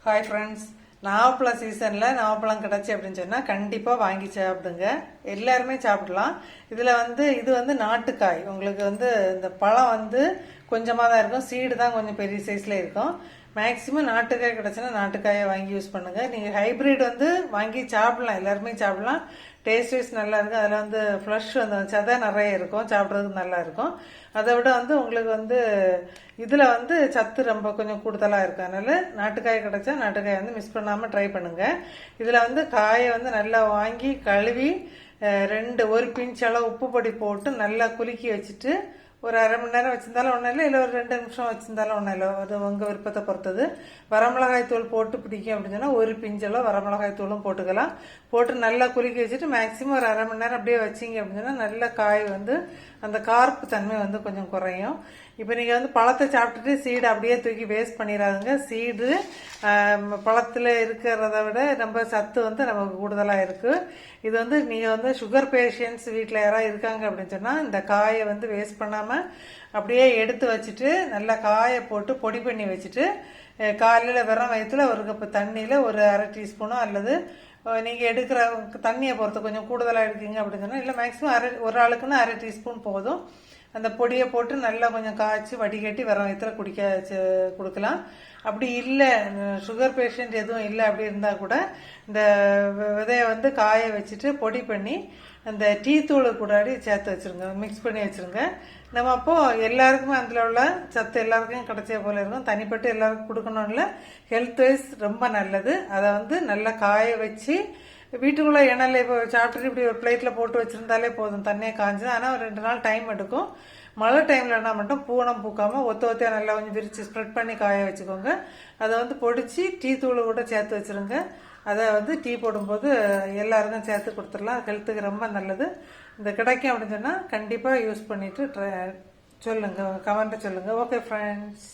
Hi friends, நாவப்பழம் சீசனில் நாவப்பழம் கிடச்சி அப்படின்னு சொன்னால் கண்டிப்பாக வாங்கி சாப்பிடுங்க. எல்லாருமே சாப்பிடலாம். இது வந்து நாட்டுக்காய். உங்களுக்கு வந்து இந்த பழம் வந்து கொஞ்சமாக தான் இருக்கும், சீடு தான் கொஞ்சம் பெரிய சைஸில் இருக்கும். மேக்ஸிமம் நாட்டுக்காய் கிடச்சுன்னா நாட்டுக்காயை வாங்கி யூஸ் பண்ணுங்கள். நீங்கள் ஹைப்ரிட் வந்து வாங்கி சாப்பிடலாம், எல்லாருமே சாப்பிடலாம். டேஸ்ட் வைஸ் நல்லா இருக்கும். அதில் வந்து ஃப்ளஷ் வந்து சதை நிறைய இருக்கும், சாப்பிட்றதுக்கு நல்லா இருக்கும். அதை விட வந்து உங்களுக்கு வந்து இதில் வந்து சத்து ரொம்ப கொஞ்சம் கூடுதலாக இருக்கும். அதனால நாட்டுக்காய் கிடச்சா நாட்டுக்காய் வந்து மிஸ் பண்ணாமல் ட்ரை பண்ணுங்கள். இதில் வந்து காயை வந்து நல்லா வாங்கி கழுவி ஒரு பிஞ்ச் அளவு உப்பு பொடி போட்டு நல்லா குலுக்கி வச்சுட்டு ஒரு அரை மணி நேரம் வச்சிருந்தாலும் ஒன்றும் இல்லை, இல்லை ஒரு 2 நிமிஷம் வச்சிருந்தாலும் ஒன்றும் இல்லை. அது உங்கள் விருப்பத்தை பொறுத்தது. வரமிளகாய் தூள் போட்டு பிடிக்கும் அப்படின்னு சொன்னால் ஒரு பிஞ்செல்லாம் வரமிளகாய் தூளும் போட்டுக்கலாம். போட்டு நல்லா குலுக்கி வச்சுட்டு மேக்ஸிமம் ஒரு அரை மணி நேரம் அப்படியே வச்சிங்க அப்படின்னு சொன்னால் நல்ல காய் வந்து அந்த கார்ப்பு தன்மை வந்து கொஞ்சம் குறையும். இப்போ நீங்கள் வந்து பழத்தை சாப்பிட்டுட்டு சீடு அப்படியே தூக்கி வேஸ்ட் பண்ணிடாதுங்க. சீடு பழத்தில் இருக்கிறத விட ரொம்ப சத்து வந்து நமக்கு கூடுதலாக இருக்குது. இது வந்து நீங்கள் வந்து சுகர் பேஷண்ட்ஸ் வீட்டில் யாராவது இருக்காங்க அப்படின்னு சொன்னால் இந்த காயை வந்து வேஸ்ட் பண்ணாமல் அப்படியே எடுத்து வச்சுட்டு நல்லா காயை போட்டு பொடி பண்ணி வச்சுட்டு காலையில் வெறும் வயிற்றுல ஒரு கப்பு தண்ணியில் ஒரு அரை டீஸ்பூனோ அல்லது நீங்கள் எடுக்கிற தண்ணியை பொறுத்து கொஞ்சம் கூடுதலாக எடுக்கீங்க அப்படின்னு சொன்னால் இல்லை மேக்ஸிமம் ஒரு ஆளுக்குன்னு அரை டீஸ்பூன் போதும். அந்த பொடியை போட்டு நல்லா கொஞ்சம் காய்ச்சி வடிகட்டி வெறும் வயிற்றுல கொடுக்கலாம். அப்படி இல்லை, சுகர் பேஷண்ட் எதுவும் இல்லை அப்படி இருந்தால் கூட இந்த விதையை வந்து காய வச்சுட்டு பொடி பண்ணி அந்த டீ தூளை கூடாடி சேர்த்து வச்சுருங்க, மிக்ஸ் பண்ணி வச்சுருங்க. நம்ம அப்போது எல்லாருக்குமே அதில் உள்ள சத்து எல்லாருக்கும் கிடைச்ச போல இருக்கும். தனிப்பட்டு எல்லாருக்கும் கொடுக்கணும்ல, ஹெல்த் வைஸ் ரொம்ப நல்லது. அதை வந்து நல்லா காய வச்சு வீட்டுக்குள்ளே எண்ணெயில் இப்போ சாப்பிட்டுட்டு இப்படி ஒரு பிளேட்டில் போட்டு வச்சுருந்தாலே போதும், தண்ணியை காய்ஞ்சது. ஆனால் 2 நாள் டைம் எடுக்கும். மழை டைம்லனா மட்டும் பூனம் பூக்காமல் ஒத்தையாக நல்லா கொஞ்சம் விரித்து ஸ்ப்ரெட் பண்ணி காய வச்சுக்கோங்க. அதை வந்து பொடிச்சு டீ தூளை கூட சேர்த்து வச்சுருங்க. அதை வந்து டீ போடும்போது எல்லாருக்கும் சேர்த்து கொடுத்துடலாம். ஹெல்த்துக்கு ரொம்ப நல்லது. இந்த கிடைக்கும் அப்படின்னு சொன்னால் கண்டிப்பாக யூஸ் பண்ணிவிட்டு சொல்லுங்கள், கமெண்ட்டை சொல்லுங்கள். Okay friends.